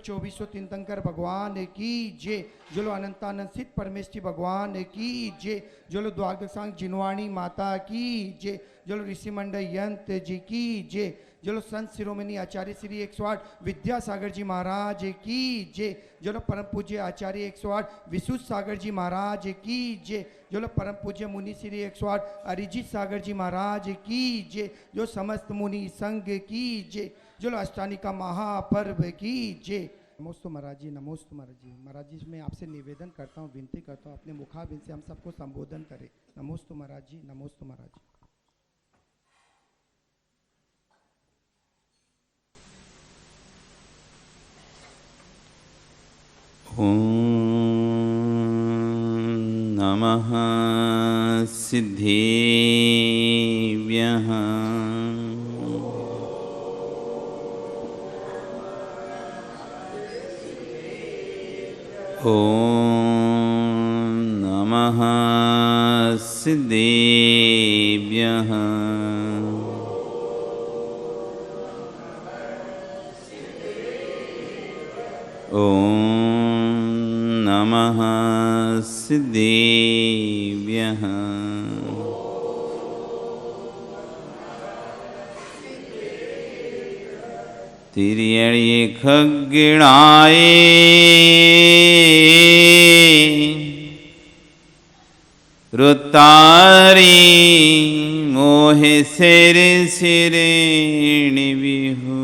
2400 तीर्थंकर भगवान की जय। जोलो अनंतानंद सिद्ध परमेश्वरी भगवान की जय। जोलो द्वादशांग जिनवाणी माता की जय। जोलो ऋषि मंडल यंत्र जी की जय। जोलो संत शिरोमणि आचार्य श्री 108 विद्यासागर जी महाराज की जय। जोलो परम पूज्य आचार्य 108 विशुद्ध सागर जी महाराज की जय। जो परम पूज्य मुनि श्री 108 अरिजीत सागर जी महाराज की जय। जो समस्त मुनि संघ की जय। जो अष्टानिका महापर्व की जय। नमोस्तु महाराज जी, नमोस्तु महाराज जी। महाराज जी मैं आपसे निवेदन करता हूँ, विनती करता हूँ, अपने मुखाबिन से हम सबको संबोधन करें। नमोस्तु महाराज जी, नमोस्तु महाराज जी। नमः सिद्धेभ्यः। नमः सिद्धेभ्यः। नमः सिद्धेभ्यः। तिर्यणि खग्गिणाय वृत्तारी मोहे सिरे सिरेणि विहु।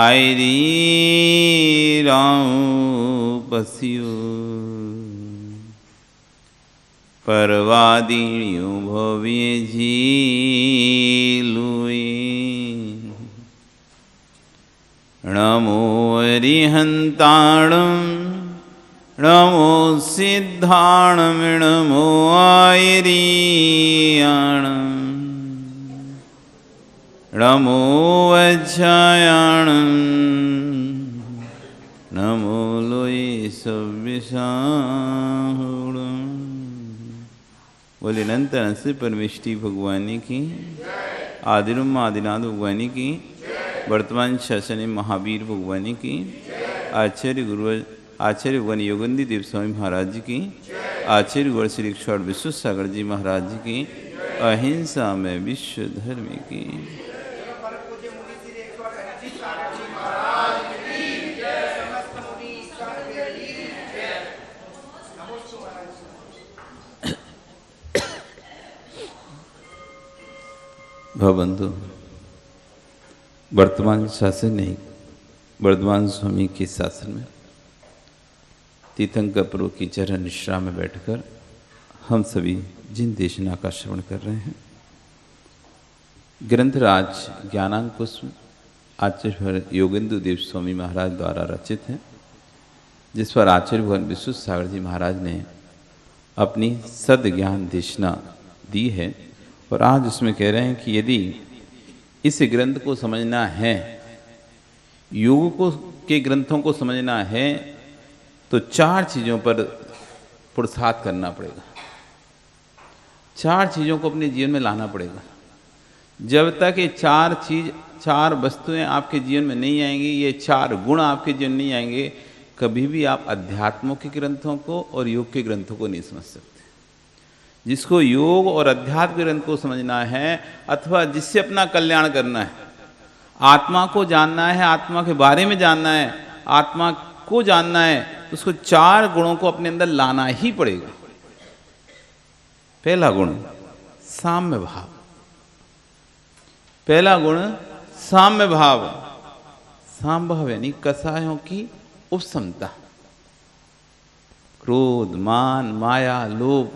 आयरी राम पसियो परवादिन्यो भव्य झीलुए। नमो अरिहंताणं नमो सिद्धाणं नमो आयरीयाणं नमो वज्रायाणं नमो लोये सव्यसाहुणं। बोले अनंत से परमेष्टि भगवानी की, आदिरुम आदिनाथ भगवानी की, वर्तमान शासन महावीर भगवानी की, आचार्य भगवान योगेंद्र देव स्वामी महाराज जी की, आचार्य गुरु श्री 108 विश्व सागर जी महाराज जी की, अहिंसा में विश्व धर्म की। भवबंधु, वर्तमान शासन नहीं, वर्धमान स्वामी के शासन में तीर्थंकर प्रभु की चरण निश्रा में बैठकर हम सभी जिन देशना का श्रवण कर रहे हैं, ग्रंथराज ज्ञानांग पुष्प आचार्य योगेंद्र देव स्वामी महाराज द्वारा रचित है, जिस पर आचार्य भगवान विश्व सागर जी महाराज ने अपनी सद ज्ञान देशना दी है। और आज उसमें कह रहे हैं कि यदि इस ग्रंथ को समझना है, योग को के ग्रंथों को समझना है, तो 4 चीज़ों पर पुरुषार्थ करना पड़ेगा। 4 चीज़ों को अपने जीवन में लाना पड़ेगा। जब तक ये 4 वस्तुएं आपके जीवन में नहीं आएंगी, ये 4 गुण आपके जीवन में नहीं आएंगे, कभी भी आप अध्यात्मों के ग्रंथों को और योग के ग्रंथों को नहीं समझ सकते। जिसको योग और अध्यात्म ग्रंथ को समझना है, अथवा जिससे अपना कल्याण करना है, आत्मा को जानना है, आत्मा के बारे में जानना है, आत्मा को जानना है, तो उसको 4 गुणों को अपने अंदर लाना ही पड़ेगा। पहला गुण साम्य भाव। पहला गुण साम्य भाव। साम्य भाव यानी कसायों की उपशमता। क्रोध, मान, माया, लोभ,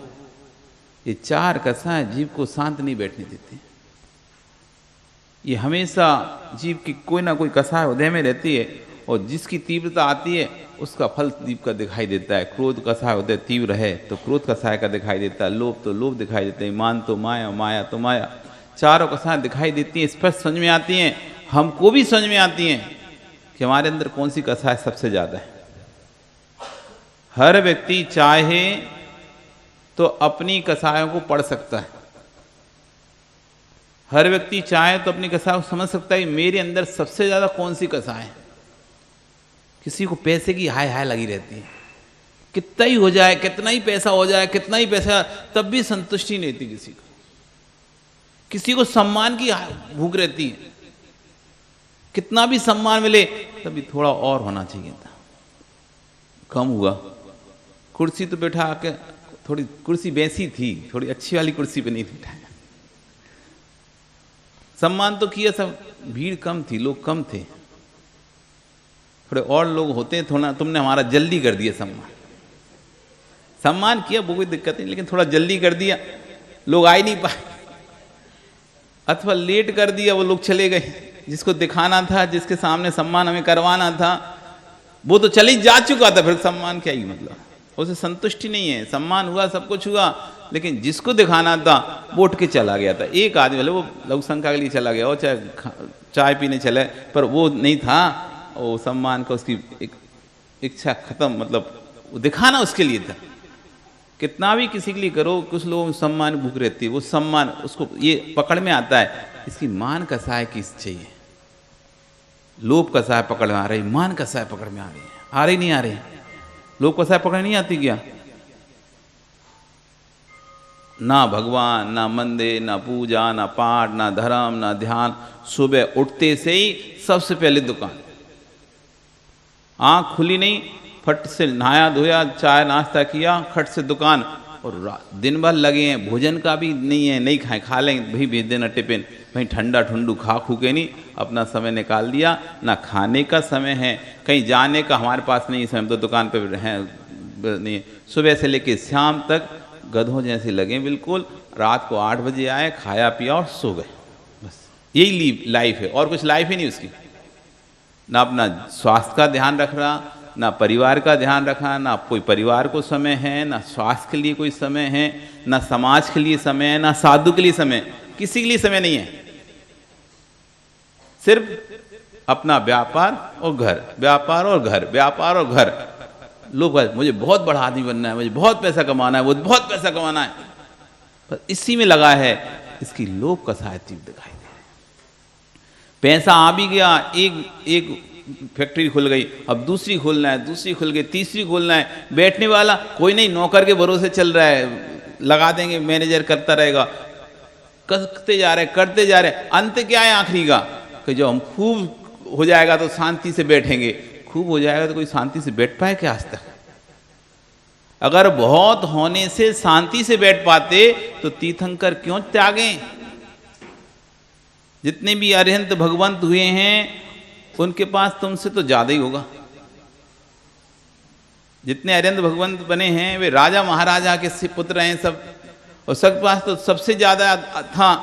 ये 4 कसाय जीव को शांत नहीं बैठने देते। ये हमेशा जीव की कोई ना कोई कसाय हृदय में रहती है, और जिसकी तीव्रता आती है उसका फल जीव का दिखाई देता है। क्रोध कसाय हृदय तीव्र है तो क्रोध कसाय का दिखाई देता है, लोभ तो लोभ दिखाई देता है, मान तो माया, माया तो माया। 4 कसाय दिखाई देती हैं, स्पष्ट समझ में आती हैं, हमको भी समझ में आती हैं कि हमारे अंदर कौन सी कसाय सबसे ज़्यादा है। हर व्यक्ति चाहे तो अपनी कसायों को पढ़ सकता है। हर व्यक्ति चाहे तो अपनी कसा को समझ सकता है कि मेरे अंदर सबसे ज्यादा कौन सी कसा है। किसी को पैसे की हाय हाय लगी रहती है, कितना ही हो जाए, कितना ही पैसा हो जाए, कितना ही पैसा, तब भी संतुष्टि नहीं रहती किसी को। किसी को सम्मान की भूख रहती है, कितना भी सम्मान मिले तभी थोड़ा और होना चाहिए था, कम हुआ। कुर्सी तो बैठा के, थोड़ी कुर्सी वैसी थी, थोड़ी अच्छी वाली कुर्सी पे नहीं बैठाया। सम्मान तो किया, सब भीड़ कम थी, लोग कम थे, थोड़े और लोग होते थोड़ा, तुमने हमारा जल्दी कर दिया सम्मान। सम्मान किया वो कोई दिक्कत नहीं, लेकिन थोड़ा जल्दी कर दिया, लोग आ ही नहीं पाए, अथवा लेट कर दिया, वो लोग चले गए। जिसको दिखाना था, जिसके सामने सम्मान हमें करवाना था, वो तो चले जा चुका था, फिर सम्मान क्या ही मतलब, उसे संतुष्टि नहीं है। सम्मान हुआ, सब कुछ हुआ, लेकिन जिसको दिखाना था वो उठ के चला गया था। एक आदमी वाले वो लघु शंका के लिए चला गया, और चाय पीने चले, पर वो नहीं था, वो सम्मान का उसकी एक इच्छा खत्म, मतलब वो दिखाना उसके लिए था। कितना भी किसी के लिए करो, कुछ लोगों को सम्मान भूख रहती है, वो सम्मान उसको ये पकड़ में आता है, इसकी मान कसाय किस चाहिए, लोभ कसाय पकड़ में आ रही, मान कसाय पकड़ में आ रही है, आ रही नहीं आ रही, लोभ कसाय पकड़ नहीं आती क्या? ना भगवान, ना मंदिर, ना पूजा, ना पाठ, ना धर्म, ना ध्यान, सुबह उठते से ही सबसे पहले दुकान, आंख खुली नहीं, फट से नहाया धोया, चाय नाश्ता किया, खट से दुकान, और दिन भर लगे हैं, भोजन का भी नहीं है, नहीं खाए, खा लेंगे भाई, भेज देना टिफिन, भाई ठंडा ठंडू खा खू के नहीं अपना समय निकाल दिया। ना खाने का समय है, कहीं जाने का हमारे पास नहीं समय, तो दुकान पे हैं नहीं, सुबह से लेके शाम तक गधों जैसे लगे बिल्कुल, रात को 8 बजे आए, खाया पिया और सो गए, बस यही लाइफ है, और कुछ लाइफ ही नहीं उसकी। ना अपना स्वास्थ्य का ध्यान रख रहा, ना परिवार का ध्यान रखा, ना कोई परिवार को समय है, ना स्वास्थ्य के लिए कोई समय है, ना समाज के लिए समय है, ना साधु के लिए समय, किसी के लिए समय नहीं है। सिर्फ अपना व्यापार और घर, व्यापार और घर, व्यापार और घर। लोग मुझे बहुत बड़ा आदमी बनना है, मुझे बहुत पैसा कमाना है, वो बहुत पैसा कमाना है, पर इसी में लगा है, इसकी लोभ कसाय तीव्र दिखाई दे रहा है। पैसा आ भी गया, एक फैक्ट्री खुल गई, अब दूसरी खोलना है, दूसरी खुल गई, तीसरी खोलना है, बैठने वाला कोई नहीं, नौकर के भरोसे चल रहा है, लगा देंगे, मैनेजर करता रहेगा, करते जा रहे, करते जा रहे, अंत क्या है आखिरी का, कि जब हम खूब हो जाएगा तो शांति से बैठेंगे। खूब हो जाएगा तो कोई शांति से बैठ पाए क्या आज तक? अगर बहुत होने से शांति से बैठ पाते तो तीर्थंकर क्यों त्यागे? जितने भी अरिहंत भगवंत हुए हैं उनके पास तुमसे तो ज्यादा ही होगा। जितने अरिहंत भगवंत बने हैं वे राजा महाराजा के पुत्र हैं सब, और सबके पास तो सबसे ज्यादा था,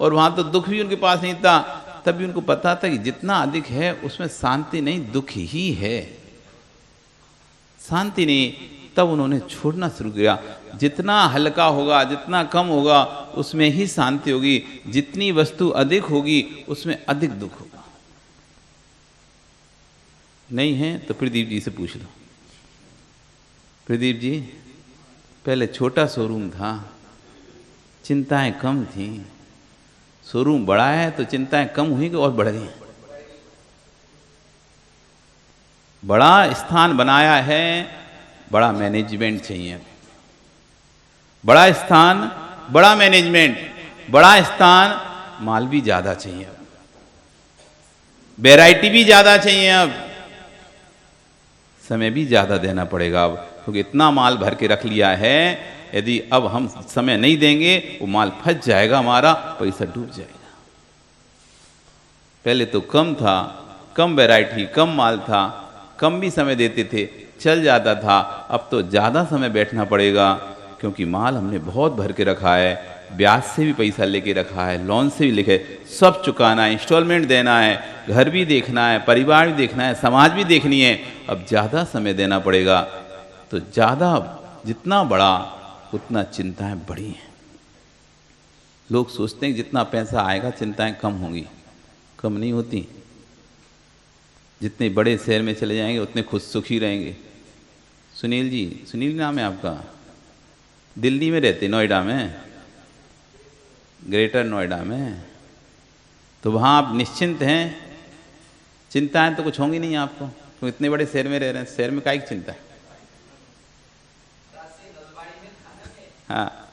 और वहां तो दुख भी उनके पास नहीं था। तब भी उनको पता था कि जितना अधिक है उसमें शांति नहीं, दुख ही है, शांति नहीं। तब उन्होंने छोड़ना शुरू किया। जितना हल्का होगा, जितना कम होगा, उसमें ही शांति होगी। जितनी वस्तु अधिक होगी उसमें अधिक दुख होगा। नहीं है तो प्रदीप जी से पूछ लो। प्रदीप जी, पहले छोटा शोरूम था, चिंताएं कम थी, शोरूम बड़ा है तो चिंताएं कम हुई कि और बढ़ गई? बड़ा स्थान बनाया है, बड़ा मैनेजमेंट चाहिए, बड़ा स्थान, बड़ा मैनेजमेंट, बड़ा स्थान, माल भी ज्यादा चाहिए, वैरायटी भी ज्यादा चाहिए, अब समय भी ज्यादा देना पड़ेगा अब, क्योंकि इतना माल भर के रख लिया है, यदि अब हम समय नहीं देंगे वो माल फंस जाएगा, हमारा पैसा डूब जाएगा। पहले तो कम था, कम वैरायटी, कम माल था, कम भी समय देते थे, चल जाता था। अब तो ज़्यादा समय बैठना पड़ेगा, क्योंकि माल हमने बहुत भर के रखा है, ब्याज से भी पैसा लेके रखा है, लोन से भी लेके, सब चुकाना है, इंस्टॉलमेंट देना है, घर भी देखना है, परिवार भी देखना है, समाज भी देखनी है। अब ज़्यादा समय देना पड़ेगा, तो ज़्यादा जितना बड़ा उतना चिंताएं बड़ी हैं। लोग सोचते हैं कि जितना पैसा आएगा चिंताएं कम होंगी, कम नहीं होती। जितने बड़े शहर में चले जाएंगे उतने खुद सुखी रहेंगे। सुनील जी, सुनील नाम है आपका, दिल्ली में रहते, नोएडा में, ग्रेटर नोएडा में, तो वहाँ आप निश्चिंत हैं, चिंताएं तो कुछ होंगी नहीं आपको, तो इतने बड़े शहर में रह रहे हैं, शहर में काहे की चिंता है। हाँ,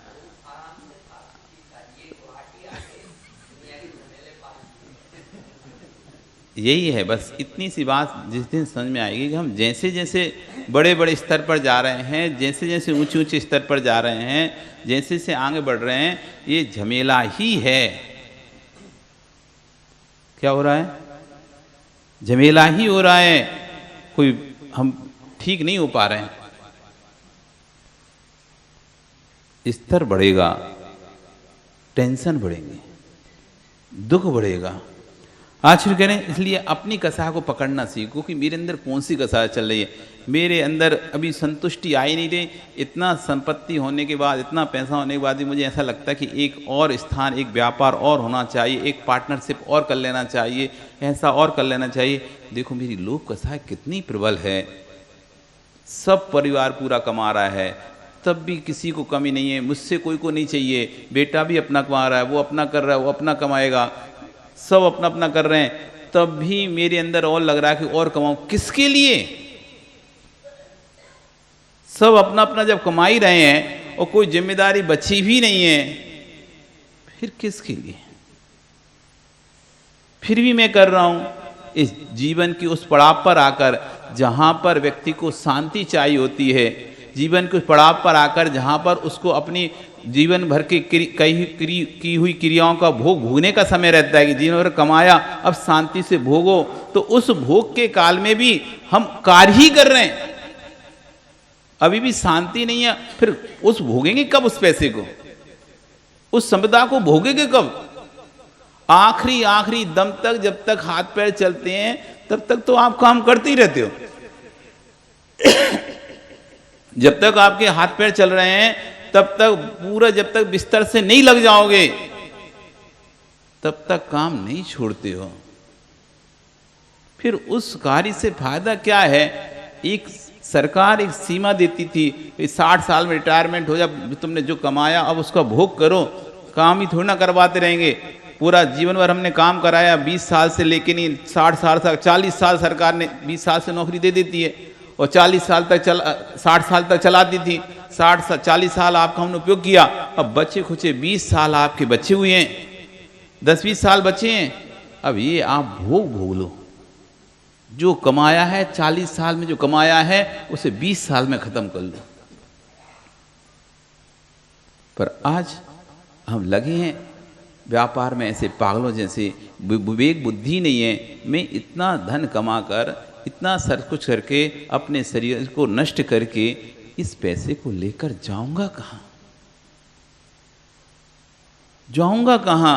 यही है बस। इतनी सी बात जिस दिन समझ में आएगी कि हम जैसे जैसे बड़े बड़े स्तर पर जा रहे हैं, जैसे जैसे ऊंचे ऊंचे स्तर पर जा रहे हैं, जैसे जैसे आगे बढ़ रहे हैं, ये झमेला ही है। क्या हो रहा है? झमेला ही हो रहा है, कोई हम ठीक नहीं हो पा रहे हैं। स्तर बढ़ेगा, टेंशन बढ़ेंगे, दुख बढ़ेगा। आखिर करें, इसलिए अपनी कसा को पकड़ना सीखो कि मेरे अंदर कौन सी कसा चल रही है। मेरे अंदर अभी संतुष्टि आई नहीं रही। इतना संपत्ति होने के बाद, इतना पैसा होने के बाद भी मुझे ऐसा लगता है कि एक और स्थान, एक व्यापार और होना चाहिए, एक पार्टनरशिप और कर लेना चाहिए, ऐसा और कर लेना चाहिए। देखो मेरी लोभ कसा कितनी प्रबल है। सब परिवार पूरा कमा रहा है, तब भी किसी को कमी नहीं है, मुझसे कोई को नहीं चाहिए। बेटा भी अपना कमा रहा है, वो अपना कर रहा है, वो अपना कमाएगा, सब अपना अपना कर रहे हैं, तब भी मेरे अंदर और लग रहा है कि और कमाऊं। किसके लिए? सब अपना अपना जब कमा ही रहे हैं और कोई जिम्मेदारी बची भी नहीं है, फिर किसके लिए? फिर भी मैं कर रहा हूं। इस जीवन की उस पड़ाव पर आकर जहां पर व्यक्ति को शांति चाहिए होती है, जीवन के उस पड़ाव पर आकर जहां पर उसको अपनी जीवन भर की की हुई क्रियाओं का भोग भोगने का समय रहता है कि जीवन भर कमाया, अब शांति से भोगो, तो उस भोग के काल में भी हम कार्य ही कर रहे हैं, अभी भी शांति नहीं है। फिर उस भोगेंगे कब उस पैसे को, उस संपदा को भोगेंगे कब? आखिरी आखिरी दम तक, जब तक हाथ पैर चलते हैं तब तक तो आप काम करते ही रहते हो। जब तक आपके हाथ पैर चल रहे हैं तब तक पूरा, जब तक बिस्तर से नहीं लग जाओगे तब तक काम नहीं छोड़ते हो। फिर उस कार्य से फायदा क्या है? एक सरकार एक सीमा देती थी, 60 साल में रिटायरमेंट हो जा, तुमने जो कमाया अब उसका भोग करो। काम ही थोड़ी ना करवाते रहेंगे, पूरा जीवन भर हमने काम कराया, 20 साल से लेके नहीं 60 साल तक, 40 साल सरकार ने 20 साल से नौकरी दे देती है और 40 साल तक 60 साल तक चलाती थी। 40 साल आपका हमने उपयोग किया, अब बच्चे खुचे 20 साल आपके बच्चे हुए हैं, 10-20 साल बचे हैं, अब ये आप भोग लो। जो कमाया है 40 साल में, जो कमाया है उसे 20 साल में खत्म कर लो। पर आज हम लगे हैं व्यापार में ऐसे पागलों जैसे, विवेक बुद्धि नहीं है। मैं इतना धन कमाकर, इतना सब कुछ करके, अपने शरीर को नष्ट करके इस पैसे को लेकर जाऊंगा कहां? जाऊंगा कहां?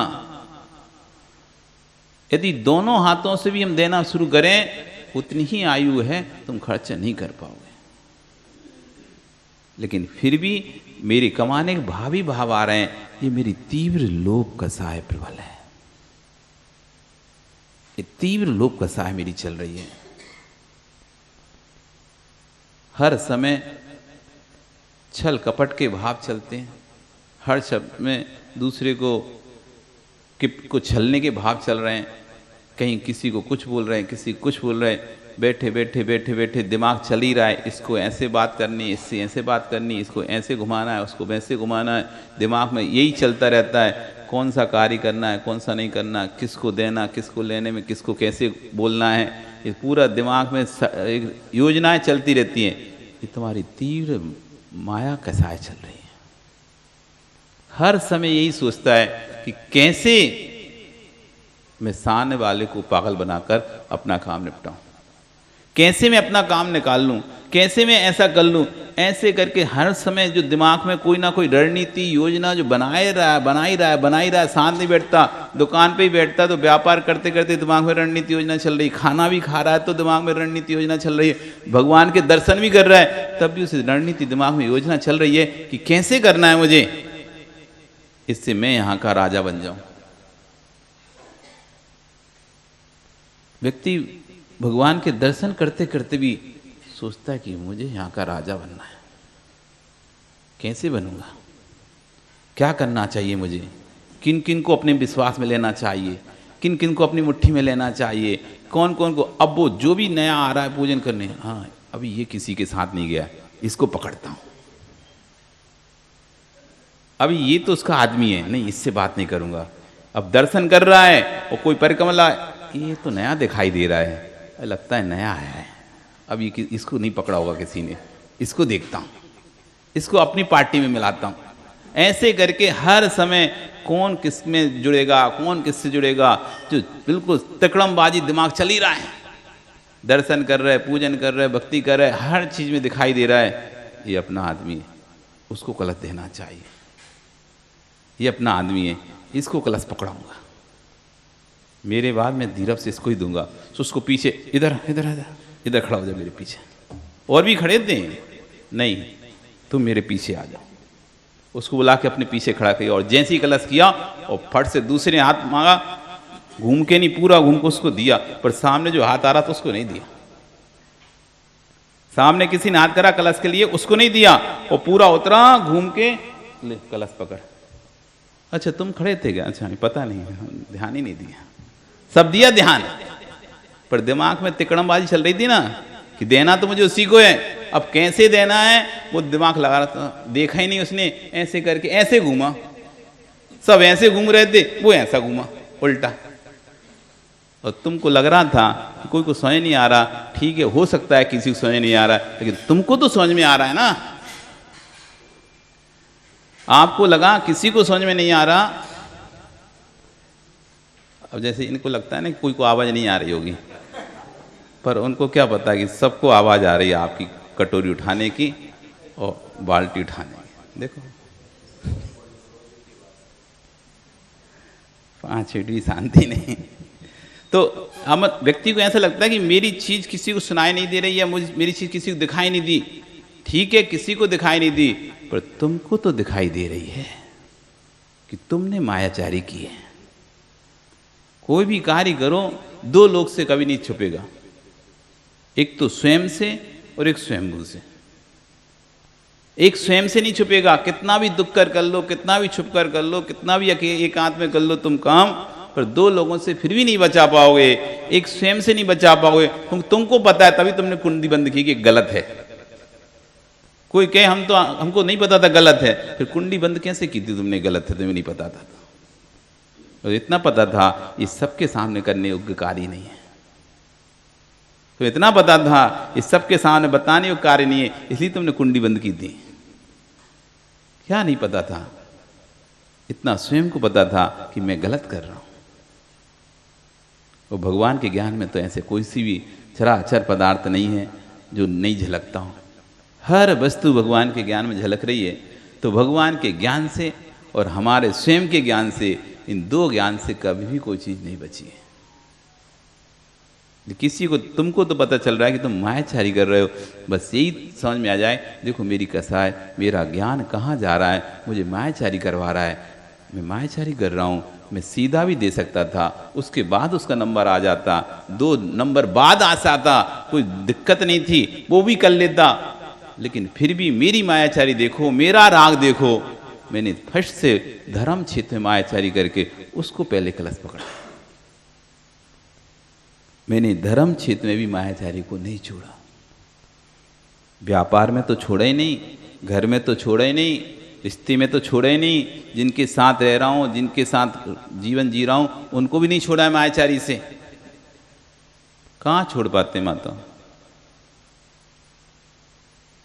यदि दोनों हाथों से भी हम देना शुरू करें, उतनी ही आयु है, तुम खर्च नहीं कर पाओगे। लेकिन फिर भी मेरे कमाने के भाव आ रहे हैं, ये मेरी तीव्र लोभ कसाय प्रबल है, ये तीव्र लोभ कसाय मेरी चल रही है। हर समय छल कपट के भाव चलते हैं, हर शब्द में दूसरे को छलने के भाव चल रहे हैं। कहीं किसी को कुछ बोल रहे हैं, किसी कुछ बोल रहे हैं, बैठे बैठे दिमाग चल ही रहा है, इसको ऐसे बात करनी, इससे ऐसे बात करनी, इसको ऐसे घुमाना है, उसको वैसे घुमाना है, दिमाग में यही चलता रहता है। कौन सा कार्य करना है, कौन सा नहीं करना, किसको देना, किसको लेने में, किसको कैसे बोलना है, ये पूरा दिमाग में योजनाएं चलती रहती हैं। ये तुम्हारी तीव्र माया कसाय चल रही है। हर समय यही सोचता है कि कैसे मैं सामने वाले को पागल बनाकर अपना काम निपटाऊं, कैसे मैं अपना काम निकाल लूं, कैसे मैं ऐसा कर लूं। ऐसे करके हर समय जो दिमाग में कोई ना कोई रणनीति योजना जो बना ही रहा है, साथ नहीं बैठता, दुकान पे ही बैठता तो व्यापार करते करते दिमाग में रणनीति योजना चल रही, खाना भी खा रहा है तो दिमाग में रणनीति योजना चल रही है, भगवान के दर्शन भी कर रहा है तब भी उसे रणनीति दिमाग में योजना चल रही है कि कैसे करना है मुझे, इससे मैं यहां का राजा बन जाऊं। व्यक्ति भगवान के दर्शन करते करते भी सोचता है कि मुझे यहाँ का राजा बनना है, कैसे बनूंगा, क्या करना चाहिए मुझे, किन किन को अपने विश्वास में लेना चाहिए, किन किन को अपनी मुट्ठी में लेना चाहिए, कौन कौन को। अब वो जो भी नया आ रहा है पूजन करने, हाँ अभी ये किसी के साथ नहीं गया, इसको पकड़ता हूँ, अभी ये तो उसका आदमी है, नहीं इससे बात नहीं करूँगा। अब दर्शन कर रहा है और कोई परिकमला, ये तो नया दिखाई दे रहा है, लगता है नया आया है, अब ये इसको नहीं पकड़ा होगा किसी ने, इसको देखता हूँ, इसको अपनी पार्टी में मिलाता हूँ। ऐसे करके हर समय कौन किस में जुड़ेगा, कौन किससे जुड़ेगा, जो बिल्कुल तिकड़मबाजी दिमाग चल ही रहा है, दर्शन कर रहे, पूजन कर रहे, भक्ति कर रहे, हर चीज में दिखाई दे रहा है ये अपना आदमी है, उसको कलश देना चाहिए, ये अपना आदमी है, इसको कलश पकड़ाऊंगा, मेरे बाद मैं धीरज से इसको ही दूंगा। तो उसको पीछे इधर इधर इधर इधर खड़ा हो जाए मेरे पीछे, और भी खड़े थे, नहीं तुम मेरे पीछे आ जाओ। उसको बुला के अपने पीछे खड़ा किया और जैसे ही कलश किया और फट से दूसरे हाथ मांगा, घूम के नहीं पूरा घूम को उसको दिया, पर सामने जो हाथ आ रहा था उसको नहीं दिया। सामने किसी ने हाथ करा कलश के लिए, उसको नहीं दिया, और पूरा उतरा घूम के ले कलश पकड़। अच्छा तुम खड़े थे क्या? अच्छा नहीं पता नहीं, ध्यान ही नहीं दिया। सब दिया ध्यान, पर दिमाग में तिकड़मबाजी चल रही थी ना कि देना तो मुझे उसी को है, अब कैसे देना है वो दिमाग लगा रहा था। देखा ही नहीं उसने, ऐसे करके ऐसे घूमा, सब ऐसे घूम रहे थे, वो ऐसा घूमा उल्टा, और तुमको लग रहा था कि कोई को समझ नहीं आ रहा। ठीक है, हो सकता है किसी को समझ नहीं आ रहा, लेकिन तुमको तो समझ में आ रहा है ना। आपको लगा किसी को समझ में नहीं आ रहा। अब जैसे इनको लगता है ना कोई को आवाज नहीं आ रही होगी, पर उनको क्या पता कि सबको आवाज आ रही है आपकी कटोरी उठाने की और बाल्टी उठाने की। देखो 5 मिनट भी शांति नहीं। तो हम व्यक्ति को ऐसा लगता है कि मेरी चीज किसी को सुनाई नहीं दे रही है, मुझे मेरी चीज किसी को दिखाई नहीं दी। ठीक है, किसी को दिखाई नहीं दी, पर तुमको तो दिखाई दे रही है कि तुमने मायाचारी की है। कोई भी कार्य करो, 2 लोग से कभी नहीं छुपेगा, एक तो स्वयं से और एक स्वयंभू से। एक स्वयं से नहीं छुपेगा, कितना भी दुख कर लो, कितना भी छुप कर लो, कितना भी एकांत में कर लो तुम काम, पर 2 लोगों से फिर भी नहीं बचा पाओगे, एक स्वयं से नहीं बचा पाओगे। तुमको पता है, तभी तुमने कुंडी बंद की कि गलत है। कोई कहे हमको नहीं पता था गलत है, फिर कुंडी बंद कैसे की थी तुमने? गलत है, तुम्हें नहीं पता था। और इतना पता था ये सबके सामने करने योग्य कार्य नहीं है, तो इतना पता था ये सबके सामने बताने योग्य कार्य नहीं है, इसलिए तुमने कुंडी बंद की थी। क्या नहीं पता था? इतना स्वयं को पता था कि मैं गलत कर रहा हूं। और भगवान के ज्ञान में तो ऐसे कोई सी भी चराचर पदार्थ नहीं है जो नहीं झलकता हो। हर वस्तु भगवान के ज्ञान में झलक रही है। तो भगवान के ज्ञान से और हमारे स्वयं के ज्ञान से, इन 2 ज्ञान से कभी भी कोई चीज नहीं बची है। किसी को, तुमको तो पता चल रहा है कि तुम मायाचारी कर रहे हो, बस यही समझ में आ जाए, देखो मेरी कसा है, मेरा ज्ञान कहाँ जा रहा है, मुझे मायाचारी करवा रहा है, मैं मायाचारी कर रहा हूँ। मैं सीधा भी दे सकता था, उसके बाद उसका नंबर आ जाता, 2 नंबर बाद आ जाता, कोई दिक्कत नहीं थी, वो भी कर लेता। लेकिन फिर भी मेरी मायाचारी देखो, मेरा राग देखो, मैंने फर्स्ट से धर्म क्षेत्र में मायाचारी करके उसको पहले कलश पकड़ा। मैंने धर्म क्षेत्र में भी मायाचारी को नहीं छोड़ा। व्यापार में तो छोड़ा ही नहीं, घर में तो छोड़ा ही नहीं, रिश्ते में तो छोड़ा ही नहीं, जिनके साथ रह रहा हूं, जिनके साथ जीवन जी रहा हूं, उनको भी नहीं छोड़ा है मायाचारी से। कहां छोड़ पाते माता?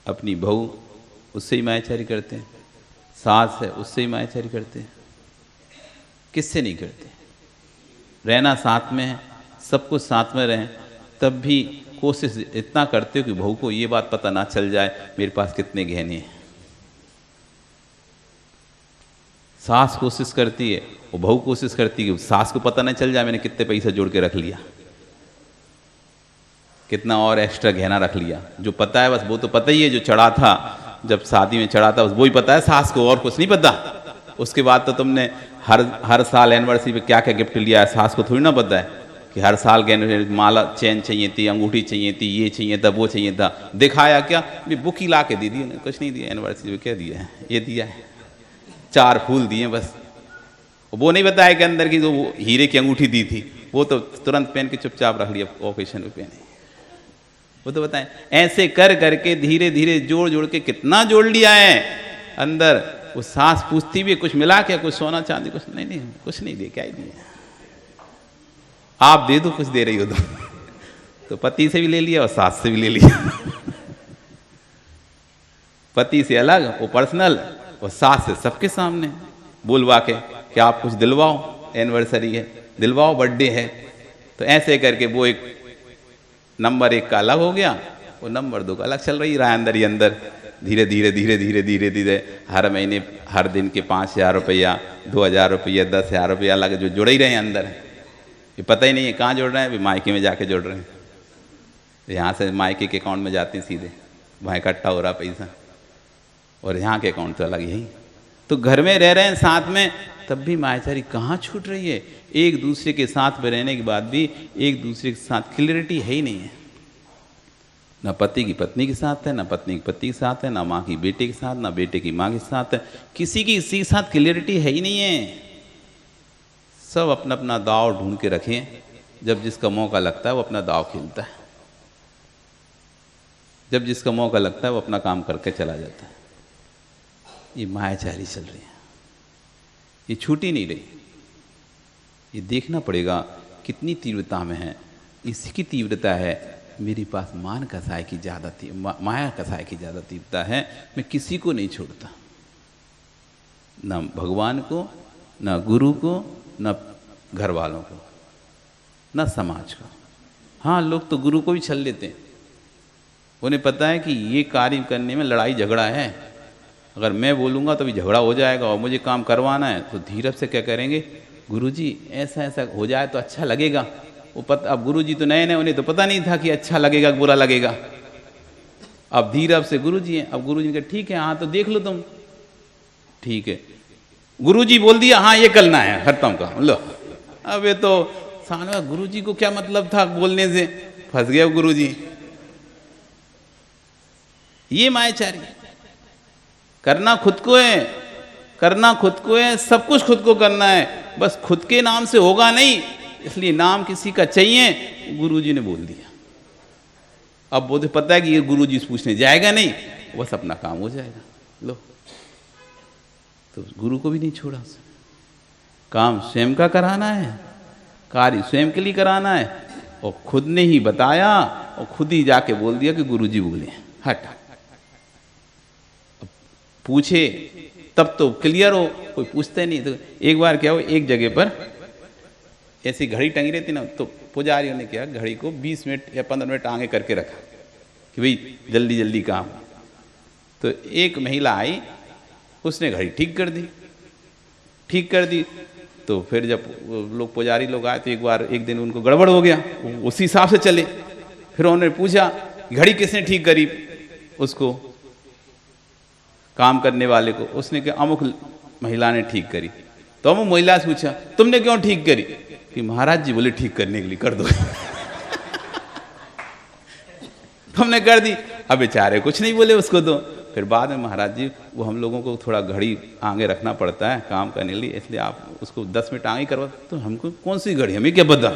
अपनी बहू, उससे ही मायाचारी करते हैं, सास है उससे ही मायाचारी करते हैं, किससे नहीं करते? रहना साथ में है, सब कुछ साथ में रहें, तब भी कोशिश इतना करते हो कि बहू को ये बात पता ना चल जाए मेरे पास कितने गहने हैं। सास कोशिश करती है और बहू कोशिश करती है कि सास को पता ना चल जाए मैंने कितने पैसे जोड़ के रख लिया, कितना और एक्स्ट्रा गहना रख लिया। जो पता है बस वो तो पता ही है, जो चढ़ा था जब शादी में चढ़ा था बस वो ही पता है सास को, और कुछ नहीं पता। उसके बाद तो तुमने हर साल एनिवर्सरी पे क्या क्या गिफ्ट लिया है, सास को थोड़ी ना पता है कि हर साल के माला चेन चाहिए थी, अंगूठी चाहिए थी, ये चाहिए था, वो चाहिए था। दिखाया क्या? भी बुक ही ला के दे दी, कुछ नहीं दिया एनिवर्सरी पे। क्या दिया है? ये दिया है, 4 फूल दिए बस। वो नहीं बताया कि अंदर की जो वो हीरे की अंगूठी दी थी, वो तो तुरंत पहन के चुपचाप रख लिया, ओकेशन में पहने। वो तो बताएं, ऐसे कर करके धीरे धीरे जोड़ जोड़ के कितना जोड़ लिया है अंदर। वो सास पूछती भी, कुछ मिला क्या, कुछ सोना चांदी? कुछ नहीं, कुछ नहीं दे, क्या ही दिया, आप दे दो कुछ दे रही हो तो पति से भी ले लिया और सास से भी ले लिया। पति से अलग, वो पर्सनल, और सास से सबके सामने बोलवा के कि आप कुछ दिलवाओ, एनिवर्सरी है, दिलवाओ, बर्थडे है। तो ऐसे करके वो एक नंबर 1 का अलग हो गया, वो नंबर 2 का अलग चल रही रहा है अंदर ही अंदर। धीरे धीरे धीरे धीरे धीरे धीरे हर महीने, हर दिन के 5,000 रुपया, 2,000 रुपया, 10,000 रुपया अलग जो जुड़े ही रहे हैं अंदर। ये पता ही नहीं है कहाँ जुड़ रहे हैं, अभी मायके में जाके जुड़ रहे हैं। यहाँ से मायके के अकाउंट में जाते हैं सीधे, वहाँ इकट्ठा हो रहा पैसा, और यहाँ के अकाउंट तो अलग यही। तो घर में रह रहे हैं साथ में, तब भी मायाचारी कहाँ छूट रही है। एक दूसरे के साथ में रहने के बाद भी एक दूसरे के साथ क्लियरिटी है ही नहीं है। ना पति की पत्नी के साथ है, ना पत्नी की पति के साथ है, ना माँ की बेटे के साथ, ना बेटे की माँ के साथ है, किसी के साथ क्लियरिटी है ही नहीं है। सब अपना अपना दाव ढूंढ के रखें, जब जिसका मौका लगता है वो अपना दाव खेलता है, जब जिसका मौका लगता है वो अपना काम करके चला जाता है। ये मायाचारी चल रही है, ये छूट ही नहीं रही। ये देखना पड़ेगा कितनी तीव्रता में है। इसी की तीव्रता है, मेरे पास मान कसाय की ज़्यादा माया कसाय की ज़्यादा तीव्रता है। मैं किसी को नहीं छोड़ता, ना भगवान को, ना गुरु को, ना घर वालों को, ना समाज को। हाँ, लोग तो गुरु को भी छल लेते हैं, उन्हें पता है कि ये कार्य करने में लड़ाई झगड़ा है, अगर मैं बोलूँगा तो भी झगड़ा हो जाएगा और मुझे काम करवाना है। तो धीरज से क्या करेंगे, गुरुजी ऐसा ऐसा हो जाए तो अच्छा लगेगा। वो पता, अब गुरुजी तो नए नए, उन्हें तो पता नहीं था कि अच्छा लगेगा बुरा लगेगा। अब धीरज से गुरुजी हैं, अब गुरुजी ने कहा ठीक है, हाँ तो देख लो तुम, ठीक है। गुरुजी बोल दिया हाँ ये करना है, हटता हूँ का, लो। अब ये तो साला गुरुजी को क्या मतलब था बोलने से, फंस गया गुरुजी। ये मायाचारी करना खुद को है, करना खुद को है, सब कुछ खुद को करना है, बस खुद के नाम से होगा नहीं, इसलिए नाम किसी का चाहिए। गुरुजी ने बोल दिया, अब वो तो पता है कि ये गुरुजी से पूछने जाएगा नहीं, बस अपना काम हो जाएगा। लो, तो गुरु को भी नहीं छोड़ा, काम स्वयं का कराना है, कार्य स्वयं के लिए कराना है, और खुद ने ही बताया और खुद ही जाके बोल दिया कि गुरुजी बोले, हट। पूछे तब तो क्लियर हो, कोई पूछते नहीं। तो एक बार क्या हो, एक जगह पर ऐसी घड़ी टंगी रहती ना, तो पुजारियों ने क्या घड़ी को 20 मिनट या 15 मिनट आगे करके रखा कि भाई जल्दी जल्दी काम। तो एक महिला आई, उसने घड़ी ठीक कर दी, ठीक कर दी। तो फिर जब लोग पुजारी लोग आए तो एक दिन उनको गड़बड़ हो गया, उसी हिसाब से चले। फिर उन्होंने पूछा घड़ी किसने ठीक करी, उसको काम करने वाले को। उसने कहा अमुक महिला ने ठीक करी। तो अमुक महिला से पूछा तुमने क्यों ठीक करी, कि महाराज जी बोले ठीक करने के लिए कर दो। तुमने कर दी। अब बेचारे कुछ नहीं बोले उसको। तो फिर बाद में महाराज जी, वो हम लोगों को थोड़ा घड़ी आगे रखना पड़ता है काम करने के लिए, इसलिए आप उसको 10 मिनट आगे करवा। तो हमको कौन सी घड़ी, हमें क्या पता,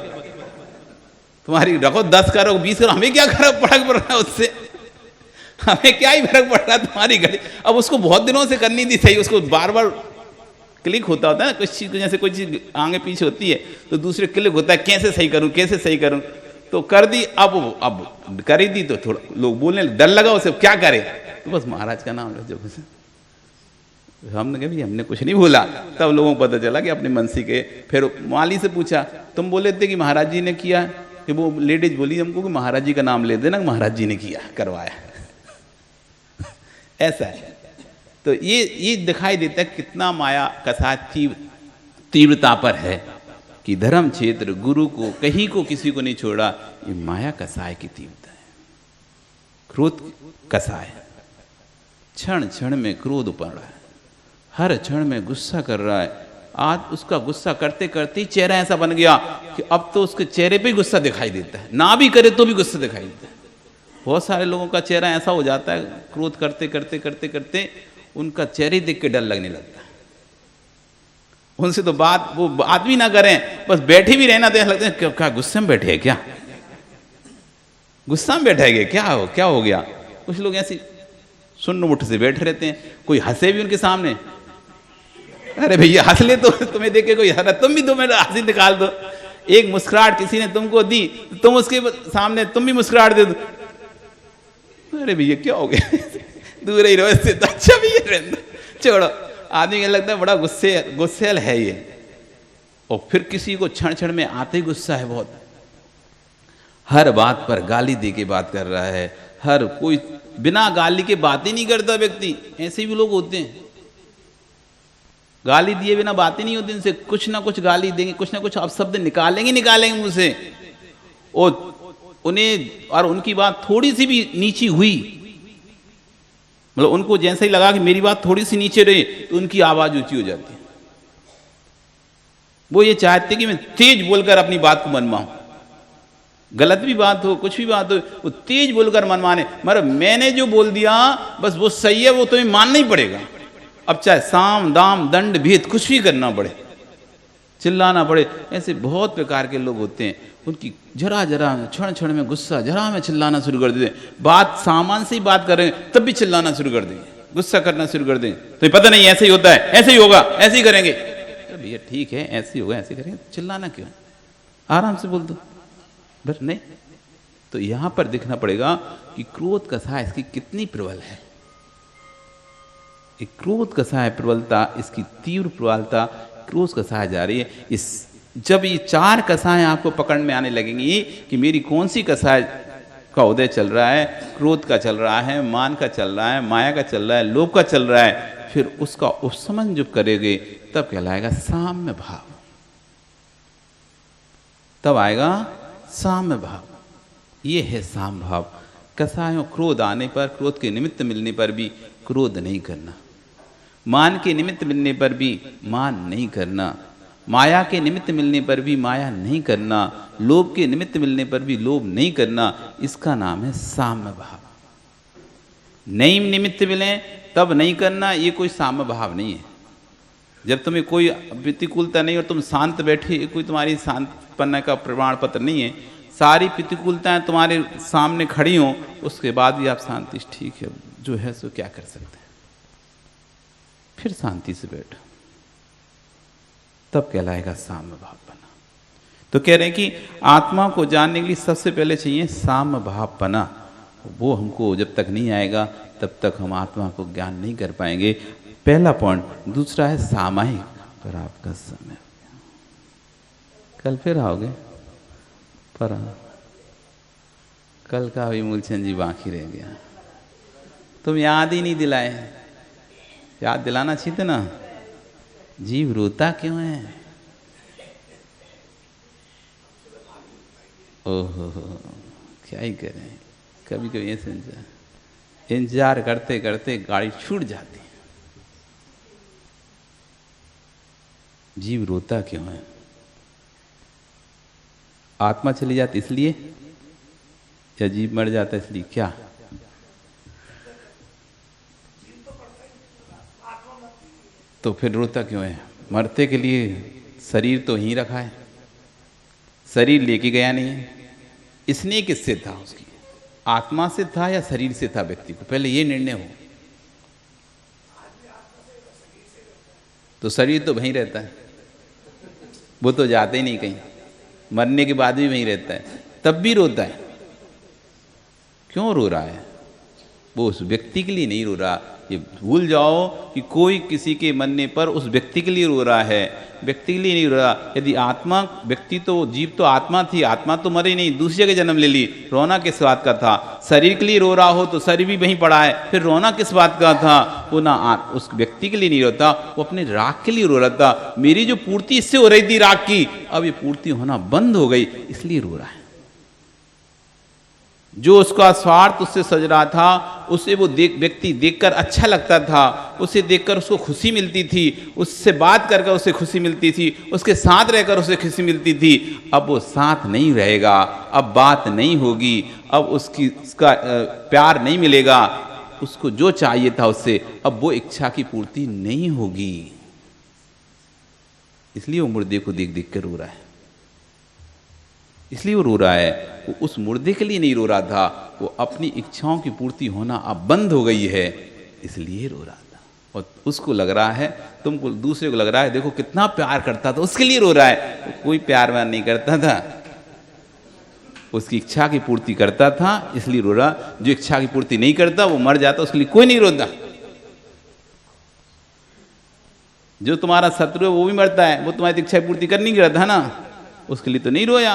तुम्हारी रखो 10 करो 20 करो, हमें क्या फर्क पड़ रहा है उससे, हमें क्या ही फर्क पड़ रहा है तुम्हारी घड़ी। अब उसको बहुत दिनों से करनी थी सही, उसको बार बार क्लिक होता है ना, कुछ चीज जैसे कोई चीज आगे पीछे होती है तो दूसरे क्लिक होता है, कैसे सही करूं कैसे सही करूं। तो कर दी, अब कर ही दी तो थोड़ा लोग बोलने डर लगा उसे, क्या करे। तो बस महाराज का नाम लो, हमने कहा हमने कुछ नहीं बोला। तब लोगों को पता चला कि अपने मनसी के। फिर माली से पूछा तुम बोले थे कि महाराज जी ने किया, कि वो लेडीज बोली हमको कि महाराज जी का नाम ले देना, महाराज जी ने किया करवाया। ऐसा है। तो ये दिखाई देता है कितना माया कसा तीव्रता पर है, कि धर्म क्षेत्र गुरु को कहीं को किसी को नहीं छोड़ा। ये माया कसाय की तीव्रता है, क्रोध कसाय, क्षण क्षण में क्रोध उपड़ रहा है, हर क्षण में गुस्सा कर रहा है। आज उसका गुस्सा करते करते ही चेहरा ऐसा बन गया कि अब तो उसके चेहरे पे ही गुस्सा दिखाई देता है, ना भी करे तो भी गुस्सा दिखाई देता है। बहुत सारे लोगों का चेहरा ऐसा हो जाता है, क्रोध करते करते करते करते उनका चेहरे देख के डर लगने लगता है। उनसे तो वो बात भी ना करें, बस बैठे भी रहना तो ऐसा लगता है क्या गुस्से में बैठे हैं क्या, गुस्सा में बैठे गए, क्या हो गया। कुछ लोग ऐसे सुन्न मुठ से बैठे रहते हैं, कोई हंसे भी उनके सामने, अरे भैया हंस ले तो तुम्हें देख के कोई हंस, तुम भी तुम्हें हंसी निकाल दो। एक मुस्कुराहट किसी ने तुमको दी, तुम उसके सामने तुम भी मुस्कुराहट दे दो, अरे भैया क्या हो गया दूर ही रहो इससे तो अच्छा भी है, छोड़ो। आदमी को लगता है बड़ा गुस्सेल है ये, और फिर किसी को क्षण क्षण में आते ही गुस्सा है बहुत, हर बात पर गाली दे के बात कर रहा है, हर कोई बिना गाली के बात ही नहीं करता व्यक्ति। ऐसे भी लोग होते हैं, गाली दिए बिना बात ही नहीं होती इनसे, कुछ ना कुछ गाली देंगे, कुछ ना कुछ अपशब्द निकालेंगे मुंह से, और उन्हें और उनकी बात थोड़ी सी भी नीची हुई, मतलब उनको जैसे ही लगा कि मेरी बात थोड़ी सी नीचे रही तो उनकी आवाज ऊंची हो जाती है। वो ये चाहते कि मैं तेज बोलकर अपनी बात को मनवाऊं, गलत भी बात हो कुछ भी बात हो वो तेज बोलकर मनवाने, मगर मैंने जो बोल दिया बस वो सही है, वो तुम्हें मानना ही पड़ेगा। अब चाहे साम दाम दंड भेद कुछ भी करना पड़े, चिल्लाना पड़े। ऐसे बहुत प्रकार के लोग होते हैं, उनकी जरा में क्षण क्षण में गुस्सा, जरा में चिल्लाना शुरू कर देते, बात सामान से ही बात कर रहे हैं तब भी चिल्लाना शुरू कर देंगे, गुस्सा करना शुरू कर देंगे। तो पता नहीं ऐसे ही होता है, ऐसे ही होगा, ऐसे ही करेंगे। अरे भैया ठीक है ऐसे ही होगा, ऐसे करेंगे, चिल्लाना क्यों, आराम से बोल दो बस। नहीं तो यहां पर देखना पड़ेगा कि क्रोध कसा इसकी कितनी प्रबल है, एक क्रोध कसाय प्रबलता, इसकी तीव्र प्रबलता, क्रोध कसाय जा रही है। इस जब ये चार कसाएं आपको पकड़ में आने लगेंगी कि मेरी कौन सी कसाय का उदय चल रहा है, क्रोध का चल रहा है, मान का चल रहा है, माया का चल रहा है, लोभ का चल रहा है, फिर उसका उपशमन जब करेंगे तब कहलाएगा साम्य भाव, तब आएगा साम्य भाव। ये है साम भाव। कसायों क्रोध आने पर, क्रोध के निमित्त मिलने पर भी क्रोध नहीं करना, मान के निमित्त मिलने पर भी मान नहीं करना, माया के निमित्त मिलने पर भी माया नहीं करना, लोभ के निमित्त मिलने पर भी लोभ नहीं करना, इसका नाम है साम्य भाव। नहीं निमित्त मिले तब नहीं करना, ये कोई साम्य भाव नहीं है। जब तुम्हें कोई प्रतिकूलता नहीं और तुम शांत बैठे, कोई तुम्हारी शांतपन्ना का प्रमाण पत्र नहीं है, सारी प्रतिकूलताएं तुम्हारे सामने खड़ी हों, उसके बाद भी आप शांति, ठीक है जो है सो क्या कर सकते हैं, फिर शांति से बैठो, तब कहलाएगा साम्य भाव बना। तो कह रहे हैं कि आत्मा को जानने के लिए सबसे पहले चाहिए साम्य भाव बना, वो हमको जब तक नहीं आएगा तब तक हम आत्मा को ज्ञान नहीं कर पाएंगे। पहला पॉइंट। दूसरा है सामायिक। पर आपका समय कल फिर आओगे, पर कल का भी मूलचंद जी बाकी रह गया, तुम याद ही नहीं दिलाए, याद दिलाना चाहिए था ना। जीव रोता क्यों है? ओहो क्या ही करें, कभी कभी ऐसे इंतजार करते करते गाड़ी छूट जाती है। जीव रोता क्यों है? आत्मा चली जाती इसलिए, या जीव मर जाता इसलिए? क्या तो फिर रोता क्यों है? मरते के लिए शरीर तो ही रखा है, शरीर लेके गया नहीं है। इसने किससे था? उसकी आत्मा से था या शरीर से था? व्यक्ति को पहले ये निर्णय हो। तो शरीर तो वहीं रहता है, वो तो जाते ही नहीं कहीं, मरने के बाद भी वहीं रहता है, तब भी रोता है। क्यों रो रहा है? वो उस व्यक्ति के लिए नहीं रो रहा। ये भूल जाओ कि कोई किसी के मरने पर उस व्यक्ति के लिए रो रहा है, व्यक्ति के लिए नहीं रो रहा। यदि आत्मा, व्यक्ति तो, जीव तो आत्मा थी, आत्मा तो मरी नहीं, दूसरी जगह जन्म ले ली, रोना किस बात का था? शरीर के लिए रो रहा हो तो शरीर भी वहीं पड़ा है, फिर रोना किस बात का था? वो ना उस व्यक्ति के लिए नहीं रोता, वो अपने राग के लिए रो रहा था। मेरी जो पूर्ति इससे हो रही थी राग की, अब ये पूर्ति होना बंद हो गई, इसलिए रो रहा है। जो उसका स्वार्थ उससे सज रहा था, उसे वो व्यक्ति देखकर अच्छा लगता था, उसे देखकर उसको खुशी मिलती थी, उससे बात कर उसे खुशी मिलती थी, उसके साथ रहकर उसे खुशी मिलती थी। अब वो साथ नहीं रहेगा, अब बात नहीं होगी, अब उसका प्यार नहीं मिलेगा, उसको जो चाहिए था उससे अब वो इच्छा की पूर्ति नहीं होगी। इसलिए वो मुर्दे को देख देख कर रो रहा है, इसलिए वो रो रहा है। वो उस मुर्दे के लिए नहीं रो रहा था, वो अपनी इच्छाओं की पूर्ति होना अब बंद हो गई है इसलिए रो रहा था। और उसको लग रहा है, तुमको दूसरे को लग रहा है देखो कितना प्यार करता था उसके लिए रो रहा है। तो कोई प्यार व्यार नहीं करता था, उसकी इच्छा की पूर्ति करता था इसलिए रो रहा। जो इच्छा की पूर्ति नहीं करता वो मर जाता, उसके लिए कोई नहीं रोता। जो तुम्हारा शत्रु है वो भी मरता है, वो तुम्हारी इच्छा की पूर्ति करनी करता है ना, उसके लिए तो नहीं रोया।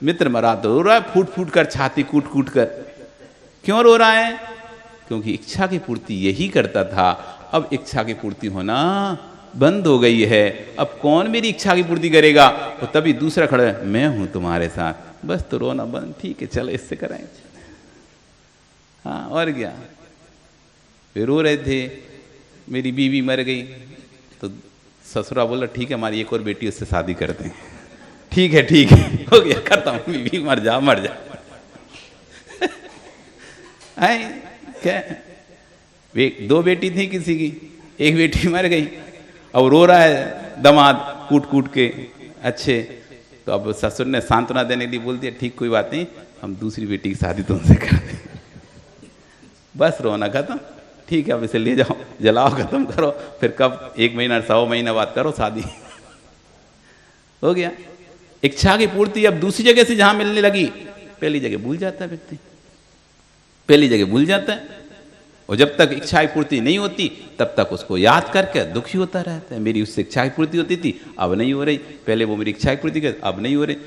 मित्र मरा तो रो रहा है फूट फूट कर, छाती कूट कूट कर। क्यों रो रहा है? क्योंकि इच्छा की पूर्ति यही करता था, अब इच्छा की पूर्ति होना बंद हो गई है। अब कौन मेरी इच्छा की पूर्ति करेगा? तो तभी दूसरा खड़ा है, मैं हूं तुम्हारे साथ, बस तो रोना बंद, ठीक है चलो इससे कराएं। हाँ और क्या। वे रो रहे थे मेरी बीवी मर गई, तो ससुरा बोला ठीक है हमारी एक और बेटी, उससे शादी करते हैं। ठीक है हो गया खत्म, बीवी मर जा मर जा। क्या दो बेटी थी किसी की, एक बेटी मर गई, अब रो रहा है दामाद कूट कूट के। अच्छे तो अब ससुर ने सांत्वना देने के लिए बोल दिया ठीक कोई बात नहीं, हम दूसरी बेटी की शादी तुमसे कर दें। बस रोना खत्म, ठीक है अब इसे ले जाओ जलाओ खत्म करो, फिर कब 1 महीना 100 महीना बाद करो शादी। हो गया। इच्छा की पूर्ति अब दूसरी जगह से जहां मिलने लगी, पहली जगह भूल जाता है व्यक्ति, पहली जगह भूल जाता है। और जब तक इच्छा की पूर्ति नहीं होती तब तक उसको याद करके दुखी होता रहता है। मेरी उससे इच्छा की पूर्ति होती थी अब नहीं हो रही, पहले वो मेरी इच्छा की पूर्ति कर अब नहीं हो रही,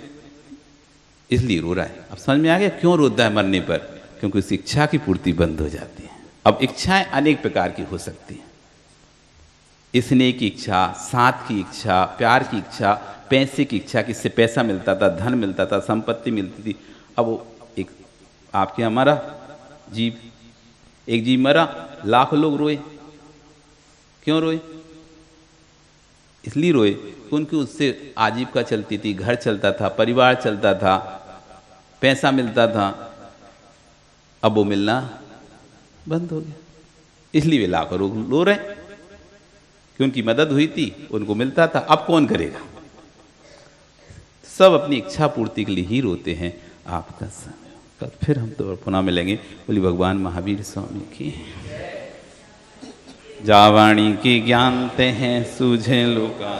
इसलिए रो रहा है। अब समझ में आ गया क्यों रोता है मरने पर? क्योंकि उसकी इच्छा की पूर्ति बंद हो जाती है। अब इच्छाएं अनेक प्रकार की हो सकती हैं। स्नेह की इच्छा, साथ की इच्छा, प्यार की इच्छा, पैसे की इच्छा, किससे पैसा मिलता था, धन मिलता था, संपत्ति मिलती थी। अब वो एक आपके हमारा जीव, एक जीव मरा, लाखों लोग रोए। क्यों रोए? इसलिए रोए क्योंकि उससे आजीविका चलती थी, घर चलता था, परिवार चलता था, पैसा मिलता था। अब वो मिलना बंद हो गया, इसलिए वे लाखों लोग रो रहे, क्योंकि मदद हुई थी, उनको मिलता था। अब कौन करेगा? सब अपनी इच्छा पूर्ति के लिए ही रोते हैं। आपका समय कल फिर हम तो पुनः मिलेंगे। बोली भगवान महावीर स्वामी की। जावाणी की ज्ञानते हैं सूझे लोका